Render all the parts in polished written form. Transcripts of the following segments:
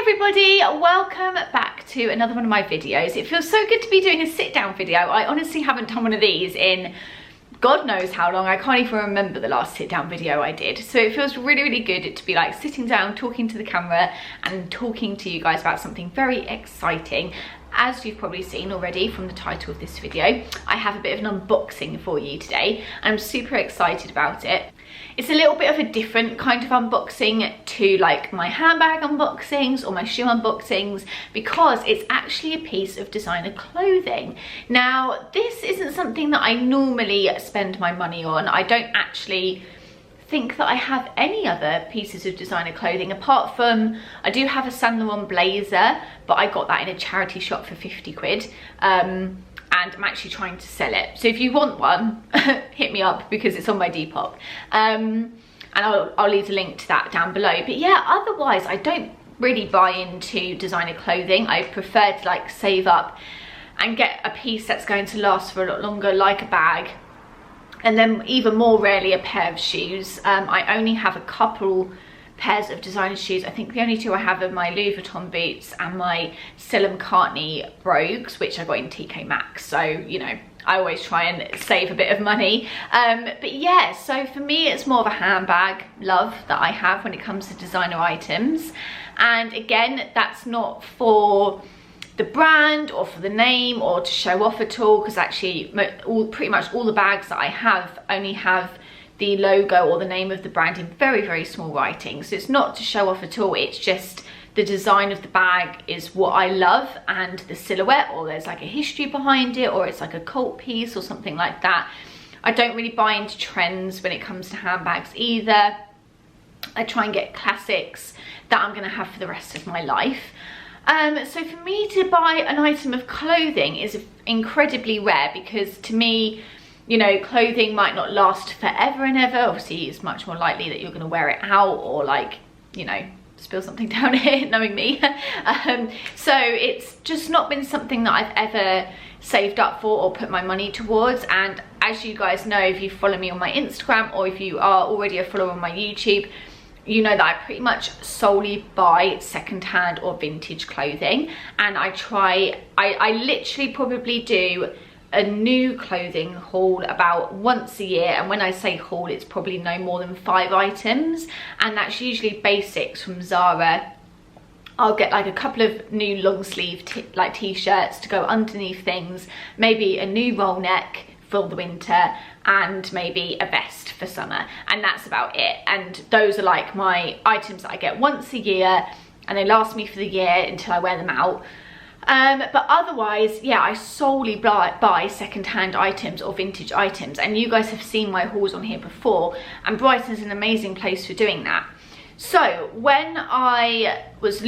everybody, welcome back to another one of my videos. It feels so good to be doing a sit down video. I honestly haven't done one of these in God knows how long. I can't even remember the last sit down video I did. So it feels really good to be like sitting down, talking to the camera and talking to you guys about something very exciting. As you've probably seen already from the title of this video, I have a bit of an unboxing for you today. I'm super excited about it. It's a little bit of a different kind of unboxing to like my handbag unboxings or my shoe unboxings because it's actually a piece of designer clothing. Now, this isn't something that I normally spend my money on. I don't actually think that I have any other pieces of designer clothing apart from I do have a Saint Laurent blazer, but I got that in a charity shop for 50 quid. And I'm actually trying to sell it. So if you want one, hit me up because it's on my Depop. And I'll leave a link to that down below. But yeah, otherwise I don't really buy into designer clothing. I prefer to like save up and get a piece that's going to last for a lot longer, like a bag. And then even more rarely a pair of shoes. I only have a couple pairs of designer shoes. I think the only two I have are my Louis Vuitton boots and my Stella McCartney brogues, which I got in TK Maxx. So, you know, I always try and save a bit of money. But yeah, so for me, it's more of a handbag love that I have when it comes to designer items. And again, that's not for the brand or for the name or to show off at all, because actually pretty much all the bags that I have only have the logo or the name of the brand in very small writing. So it's not to show off at all, it's just the design of the bag is what I love, and the silhouette, or there's like a history behind it, or it's like a cult piece or something like that. I don't really buy into trends when it comes to handbags either. I try and get classics that I'm going to have for the rest of my life. So for me to buy an item of clothing is incredibly rare, because to me, you know, clothing might not last forever and ever. Obviously, it's much more likely that you're going to wear it out or like, you know, spill something down here, knowing me. So it's just not been something that I've ever saved up for or put my money towards. And as you guys know, if you follow me on my Instagram or if you are already a follower on my YouTube, you know that I pretty much solely buy secondhand or vintage clothing. And I literally probably do a new clothing haul about once a year, and when I say haul, it's probably no more than 5 items, and that's usually basics from Zara. I'll get like a couple of new long sleeve like t-shirts to go underneath things, maybe a new roll neck for the winter, and maybe a vest for summer, and that's about it. And those are like my items that I get once a year, and they last me for the year until I wear them out. But otherwise, yeah, I solely buy second-hand items or vintage items, and you guys have seen my hauls on here before, and Brighton's an amazing place for doing that. So when I was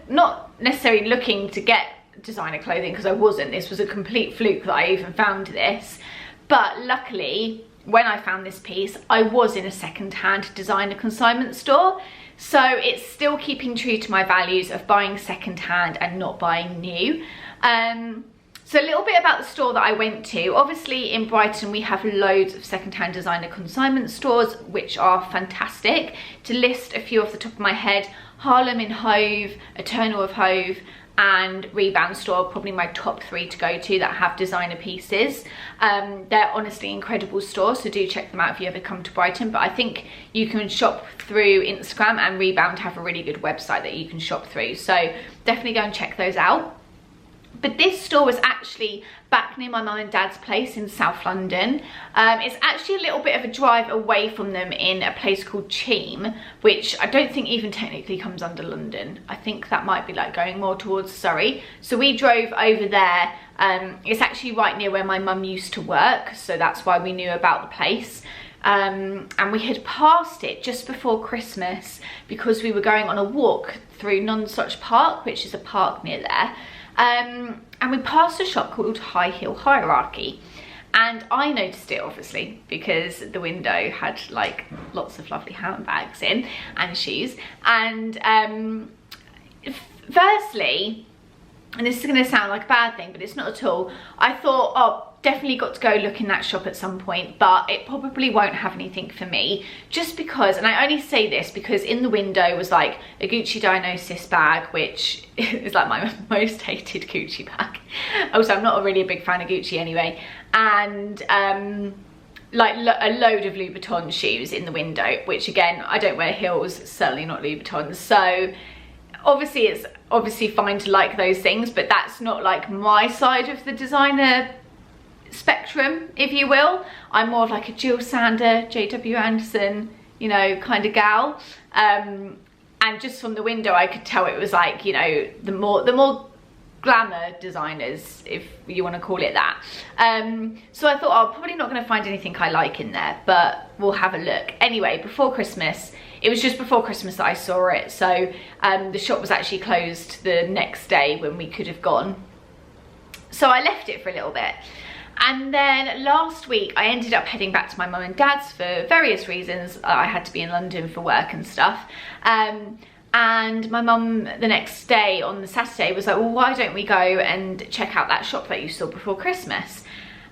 not necessarily looking to get designer clothing, because I wasn't, this was a complete fluke that I even found this, but luckily when I found this piece, I was in a second-hand designer consignment store. So it's still keeping true to my values of buying secondhand and not buying new. So a little bit about the store that I went to. Obviously in Brighton we have loads of secondhand designer consignment stores, which are fantastic. To list a few off the top of my head, Harlem in Hove, Eternal of Hove, and Rebound store, probably my top 3 to go to that have designer pieces. They're honestly incredible stores, so do check them out if you ever come to Brighton. But I think you can shop through Instagram, and Rebound have a really good website that you can shop through, so definitely go and check those out. But this store was actually back near my mum and dad's place in South London. It's actually a little bit of a drive away from them in a place called Cheam, which I don't think even technically comes under London. I think that might be like going more towards Surrey. So we drove over there. It's actually right near where my mum used to work, so that's why we knew about the place. And we had passed it just before Christmas because we were going on a walk through Nonsuch Park, which is a park near there. And we passed a shop called High Heel Hierarchy, and I noticed it obviously because the window had like lots of lovely handbags in and shoes. And firstly, and this is going to sound like a bad thing, but it's not at all, I thought, oh, definitely got to go look in that shop at some point, but it probably won't have anything for me, just because, and I only say this because in the window was like a Gucci Dionysus bag, which is like my most hated Gucci bag. Also, I'm not really a big fan of Gucci anyway, and like a load of Louis Vuitton shoes in the window, which again, I don't wear heels, certainly not Louis Vuitton. So obviously it's obviously fine to like those things, but that's not like my side of the designer spectrum, if you will. I'm more of like a Jill Sander, JW Anderson, you know, kind of gal. And just from the window I could tell it was like, you know, the more glamour designers, if you want to call it that. So I thought, I'm probably not going to find anything I like in there, but we'll have a look. Anyway, before Christmas, it was just before Christmas that I saw it, so the shop was actually closed the next day when we could have gone. So I left it for a little bit. And then last week I ended up heading back to my mum and dad's for various reasons. I had to be in London for work and stuff. And my mum the next day on the Saturday was like, well, why don't we go and check out that shop that you saw before Christmas?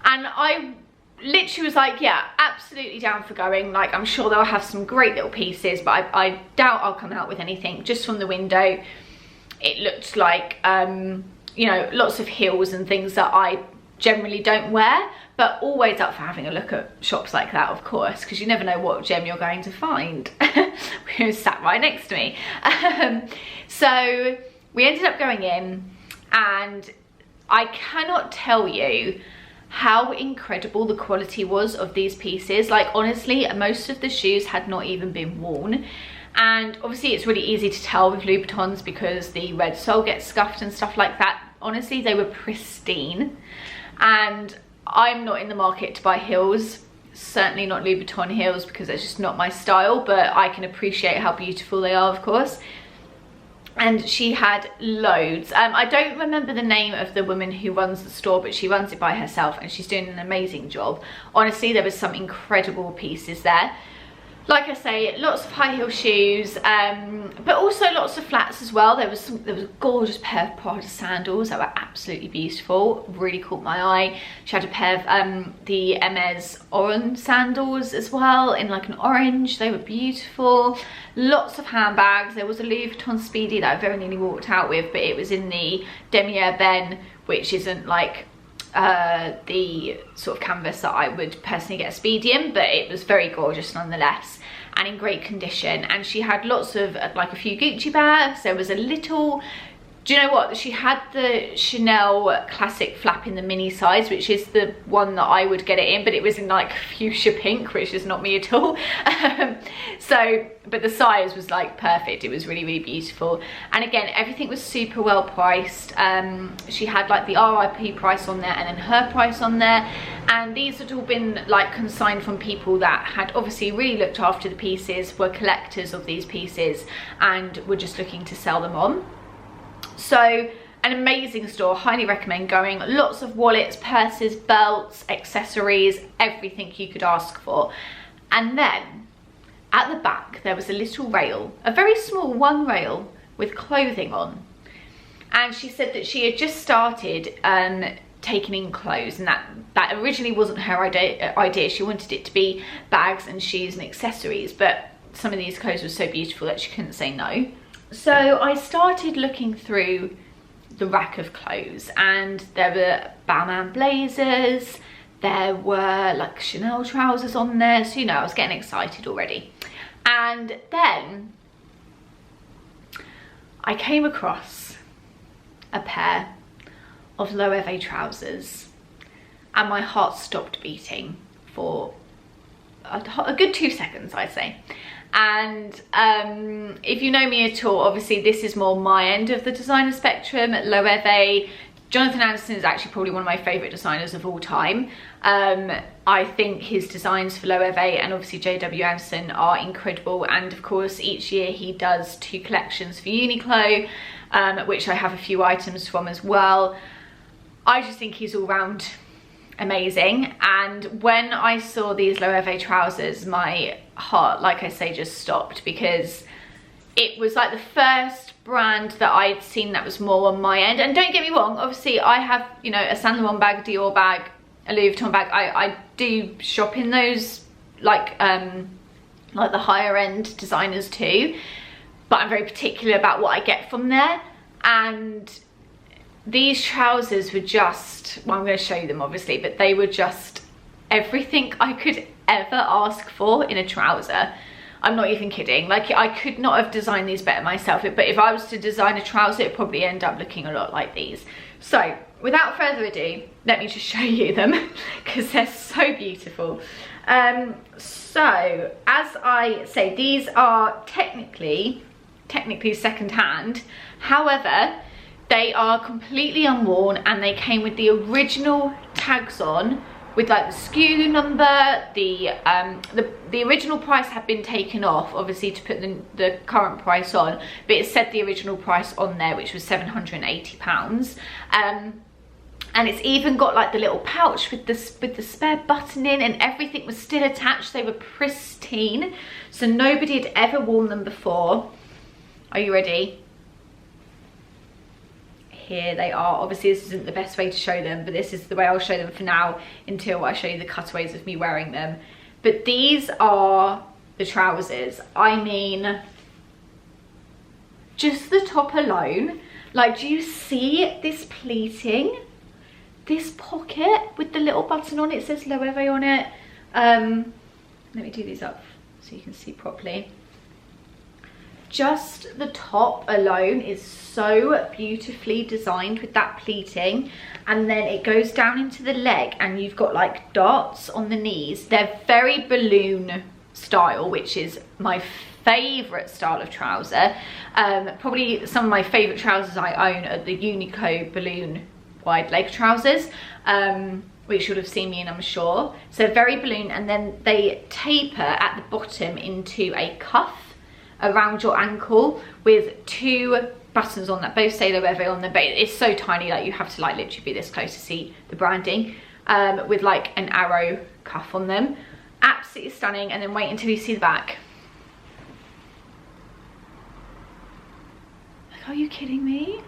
And I literally was like, yeah, absolutely down for going. Like, I'm sure they'll have some great little pieces, but I doubt I'll come out with anything. Just from the window, it looked like, you know, lots of heels and things that I generally don't wear, but always up for having a look at shops like that, of course, because you never know what gem you're going to find. Who sat right next to me. So we ended up going in, and I cannot tell you how incredible the quality was of these pieces. Like, honestly, most of the shoes had not even been worn. And obviously it's really easy to tell with Louis Vuittons because the red sole gets scuffed and stuff like that. Honestly, they were pristine. And I'm not in the market to buy heels, certainly not Louis Vuitton heels, because it's just not my style, but I can appreciate how beautiful they are, of course. And she had loads. I don't remember the name of the woman who runs the store, but she runs it by herself and she's doing an amazing job. Honestly, there was some incredible pieces there. Like I say, lots of high heel shoes, but also lots of flats as well. There was a gorgeous pair of Prada sandals that were absolutely beautiful, really caught my eye. She had a pair of the Hermes Orange sandals as well, in like an orange. They were beautiful. Lots of handbags. There was a Louis Vuitton Speedy that I very nearly walked out with, but it was in the Demier Ben, which isn't like the sort of canvas that I would personally get a Speedy in, but it was very gorgeous nonetheless and in great condition. And she had lots of like a few Gucci bags. There was a little, do you know what, she had the Chanel classic flap in the mini size, which is the one that I would get it in, but it was in like fuchsia pink, which is not me at all. So, but the size was like perfect. It was really, really beautiful. And again, everything was super well priced. She had like the RIP price on there and then her price on there. And these had all been like consigned from people that had obviously really looked after the pieces, were collectors of these pieces and were just looking to sell them on. So an amazing store, highly recommend going. Lots of wallets, purses, belts, accessories, everything you could ask for. And then at the back there was a little rail, a very small one rail with clothing on. And she said that she had just started taking in clothes, and that originally wasn't her idea. She wanted it to be bags and shoes and accessories, but some of these clothes were so beautiful that she couldn't say no. So I started looking through the rack of clothes, and there were Balmain blazers, there were like Chanel trousers on there, so you know, I was getting excited already. And then I came across a pair of LOEWE trousers and my heart stopped beating for a good 2 seconds, I'd say. And if you know me at all, obviously this is more my end of the designer spectrum. LOEWE, Jonathan Anderson is actually probably one of my favourite designers of all time. I think his designs for LOEWE and obviously JW Anderson are incredible, and of course each year he does 2 collections for Unico, which I have a few items from as well. I just think he's all round amazing. And when I saw these LOEWE trousers, my heart, like I say, just stopped, because it was like the first brand that I'd seen that was more on my end. And don't get me wrong, obviously I have, you know, a Saint Laurent bag, Dior bag, a Louis Vuitton bag. I do shop in those like the higher end designers too, but I'm very particular about what I get from there. And these trousers were just, well, I'm going to show you them obviously, but they were just everything I could ever ask for in a trouser. I'm not even kidding. Like, I could not have designed these better myself, but if I was to design a trouser, it'd probably end up looking a lot like these. So without further ado, let me just show you them because they're so beautiful. So as I say, these are technically second hand. However, they are completely unworn and they came with the original tags on, with like the SKU number. The original price had been taken off, obviously, to put the current price on, but it said the original price on there, which was £780. And it's even got like the little pouch with the spare button in, and everything was still attached. They were pristine, so nobody had ever worn them before. Are you ready? Here they are. Obviously this isn't the best way to show them, but this is the way I'll show them for now until I show you the cutaways of me wearing them. But these are the trousers. I mean, just the top alone, like, do you see this pleating? This pocket with the little button on it, says LOEWE on it. Let me do these up so you can see properly. Just the top alone is so beautifully designed with that pleating, and then it goes down into the leg and you've got like darts on the knees. They're very balloon style, which is my favorite style of trouser. Probably some of my favorite trousers I own are the Unico balloon wide leg trousers, which you'll have seen me in, I'm sure. So very balloon, and then they taper at the bottom into a cuff around your ankle with two buttons on that both say LOEWE on them, but it's so tiny, like you have to like literally be this close to see the branding, with like an arrow cuff on them. Absolutely stunning. And then wait until you see the back. Like, are you kidding me?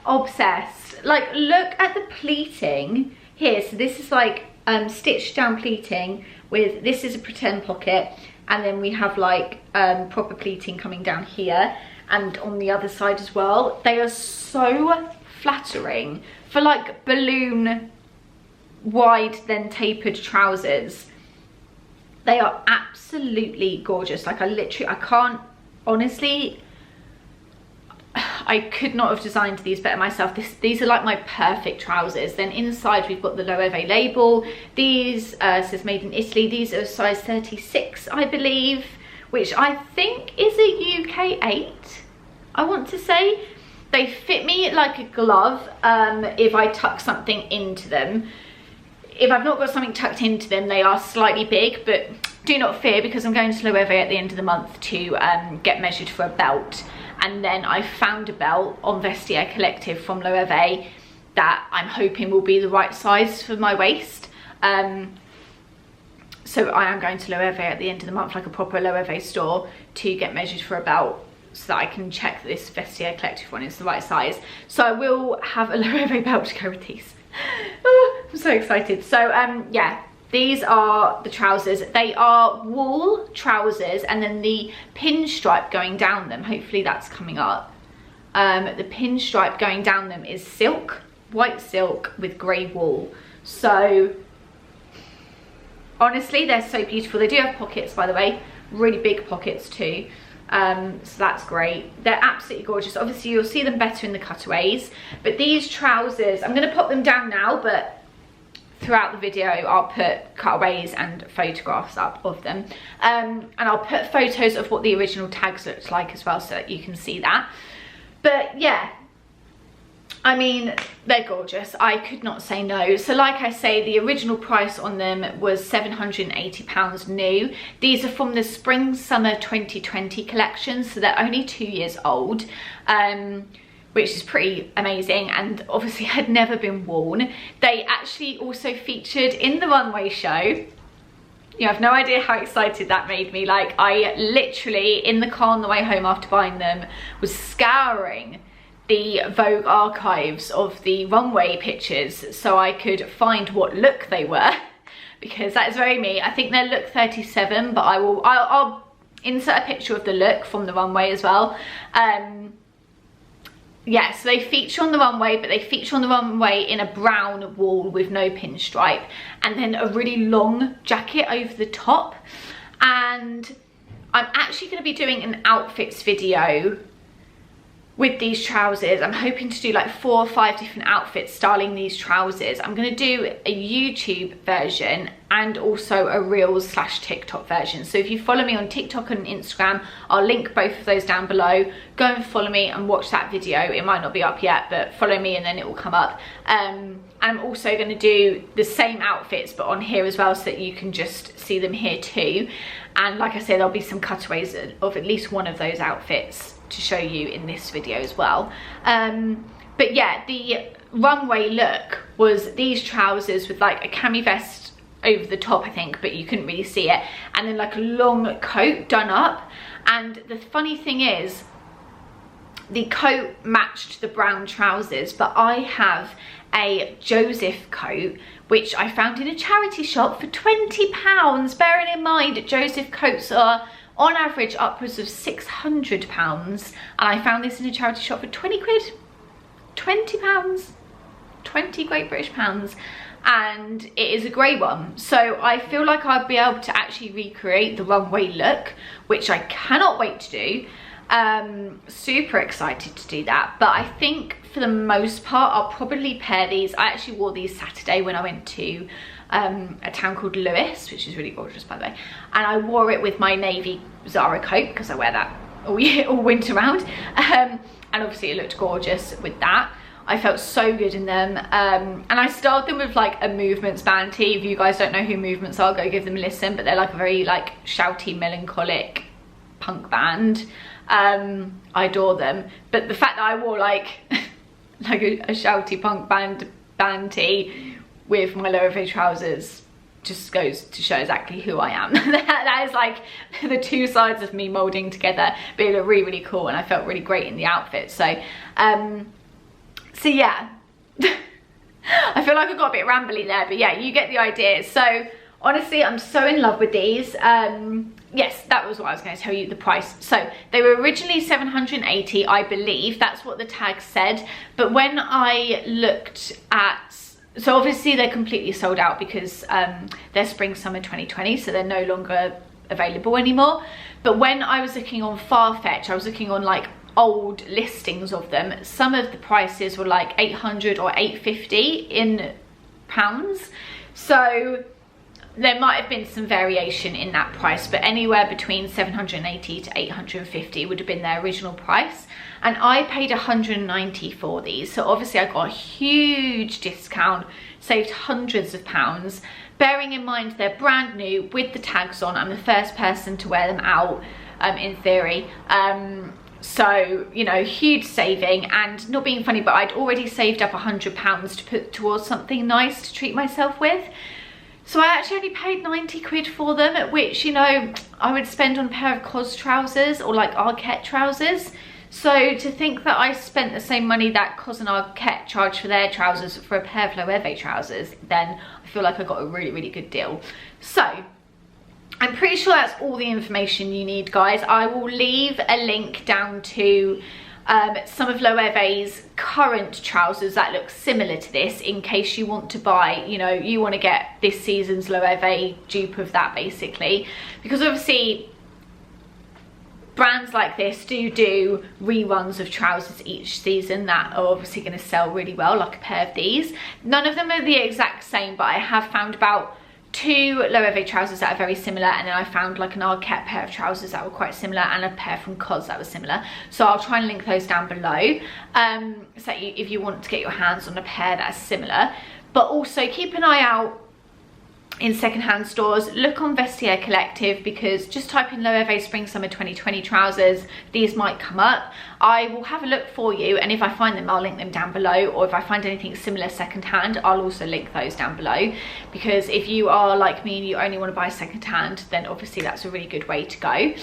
Obsessed. Like, look at the pleating here. So this is like stitched down pleating with, this is a pretend pocket, and then we have like proper pleating coming down here and on the other side as well. They are so flattering for like balloon wide then tapered trousers. They are absolutely gorgeous. Like, I can't, honestly, I could not have designed these better myself. These are like my perfect trousers. Then inside we've got the LOEWE label. These says made in Italy. These are size 36, I believe, which I think is a UK 8, I want to say. They fit me like a glove if I tuck something into them. If I've not got something tucked into them, they are slightly big, but do not fear, because I'm going to LOEWE at the end of the month to get measured for a belt. And then I found a belt on Vestiaire Collective from LOEWE that I'm hoping will be the right size for my waist. So I am going to LOEWE at the end of the month, like a proper LOEWE store, to get measured for a belt so that I can check that this Vestiaire Collective one is the right size. So I will have a LOEWE belt to go with these. Oh, I'm so excited. So yeah, these are the trousers. They are wool trousers, and then the pinstripe going down them, hopefully that's coming up. The pinstripe going down them is silk, white silk with grey wool. So honestly, they're so beautiful. They do have pockets, by the way, really big pockets too. So that's great. They're absolutely gorgeous. Obviously you'll see them better in the cutaways, but these trousers, I'm going to pop them down now, but throughout the video I'll put cutaways and photographs up of them, and I'll put photos of what the original tags looked like as well, so that you can see that. But yeah, I mean, they're gorgeous. I could not say no. So like I say, the original price on them was £780 new. These are from the spring summer 2020 collection, so they're only 2 years old, which is pretty amazing, and obviously had never been worn. They actually also featured in the runway show. You have no idea how excited that made me. Like, I literally, in the car on the way home after buying them, was scouring the Vogue archives of the runway pictures so I could find what look they were, because that is very me. I think they're look 37, but I'll insert a picture of the look from the runway as well. Yeah, so they feature on the runway, but they feature on the runway in a brown wool with no pinstripe, and then a really long jacket over the top. And I'm actually going to be doing an outfits video with these trousers. I'm hoping to do like 4 or 5 different outfits styling these trousers. I'm going to do a YouTube version and also a Reels/TikTok version. So if you follow me on TikTok and Instagram, I'll link both of those down below. Go and follow me and watch that video. It might not be up yet, but follow me and then it will come up. And I'm also going to do the same outfits but on here as well, so that you can just see them here too. And like I said, there'll be some cutaways of at least one of those outfits to show you in this video as well. But yeah, the runway look was these trousers with like a cami vest over the top, I think, but you couldn't really see it, and then like a long coat done up. And the funny thing is, the coat matched the brown trousers, but I have a Joseph coat which I found in a charity shop for £20, bearing in mind Joseph coats are on average upwards of £600, and I found this in a charity shop for 20 quid, £20, 20 Great British pounds, and it is a grey one. So I feel like I'll be able to actually recreate the runway look, which I cannot wait to do. Super excited to do that. But I think for the most part I'll probably pair these. I actually wore these Saturday when I went to a town called LOEWE, which is really gorgeous by the way, and I wore it with my navy Zara coat because I wear that all winter round, and obviously it looked gorgeous with that. I felt so good in them, and I styled them with like a Movements band tee. If you guys don't know who Movements are, go give them a listen, but they're like a very like shouty, melancholic punk band. I adore them, but the fact that I wore like like a shouty punk band tee with my LOEWE trousers just goes to show exactly who I am. That is like the two sides of me molding together, but it looked really, really cool, and I felt really great in the outfit. So so yeah, I feel like I got a bit rambly there, but yeah, you get the idea. So honestly, I'm so in love with these. Yes, that was what I was going to tell you, the price. So they were originally £780, I believe. That's what the tag said. But when I looked at, so obviously they're completely sold out because they're spring summer 2020, so they're no longer available anymore. But when I was looking on Farfetch, I was looking on like old listings of them. Some of the prices were like 800 or 850 in pounds. So there might have been some variation in that price, but anywhere between 780 to 850 would have been their original price. And I paid 190 for these, so obviously I got a huge discount, saved hundreds of pounds. Bearing in mind they're brand new with the tags on. I'm the first person to wear them out, in theory. So, you know, huge saving. And not being funny, but I'd already saved up £100 to put towards something nice to treat myself with. So I actually only paid 90 quid for them, at which, you know, I would spend on a pair of COS trousers or like Arquette trousers. So to think that I spent the same money that COS and Arquette charged for their trousers for a pair of LOEWE trousers, then I feel like I got a really, really good deal. So I'm pretty sure that's all the information you need, guys. I will leave a link down to some of LOEWE's current trousers that look similar to this, in case you want to buy, you know, you want to get this season's LOEWE dupe of that, basically. Because obviously brands like this do reruns of trousers each season that are obviously going to sell really well, like a pair of these. None of them are the exact same, but I have found about 2 LOEWE trousers that are very similar, and then I found like an Arquette pair of trousers that were quite similar, and a pair from COS that were similar. So I'll try and link those down below, so if you want to get your hands on a pair that are similar. But also keep an eye out in secondhand stores, look on Vestiaire Collective, because just type in LOEWE Spring Summer 2020 trousers, these might come up. I will have a look for you, and if I find them, I'll link them down below, or if I find anything similar secondhand, I'll also link those down below, because if you are like me and you only want to buy secondhand, then obviously that's a really good way to go.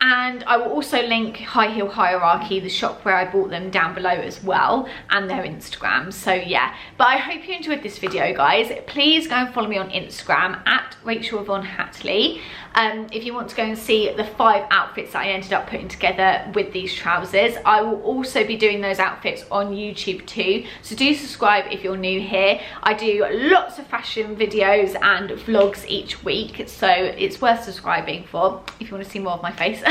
And I will also link High Heel Hierarchy, the shop where I bought them, down below as well, and their Instagram. So yeah, but I hope you enjoyed this video, guys. Please go and follow me on Instagram at Rachel Yvonne Hatley. If you want to go and see the 5 outfits that I ended up putting together with these trousers. I will also be doing those outfits on YouTube too, so do subscribe if you're new here. I do lots of fashion videos and vlogs each week, so it's worth subscribing for if you want to see more of my face.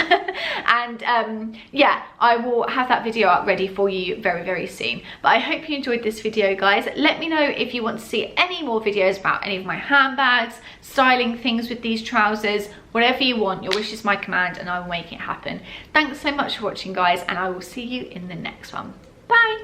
And yeah, I will have that video up ready for you very, very soon. But I hope you enjoyed this video, guys. Let me know if you want to see any more videos about any of my handbags, styling things with these trousers, whatever you want. Your wish is my command, and I will make it happen. Thanks so much for watching, guys, and I will see you in the next one. Bye.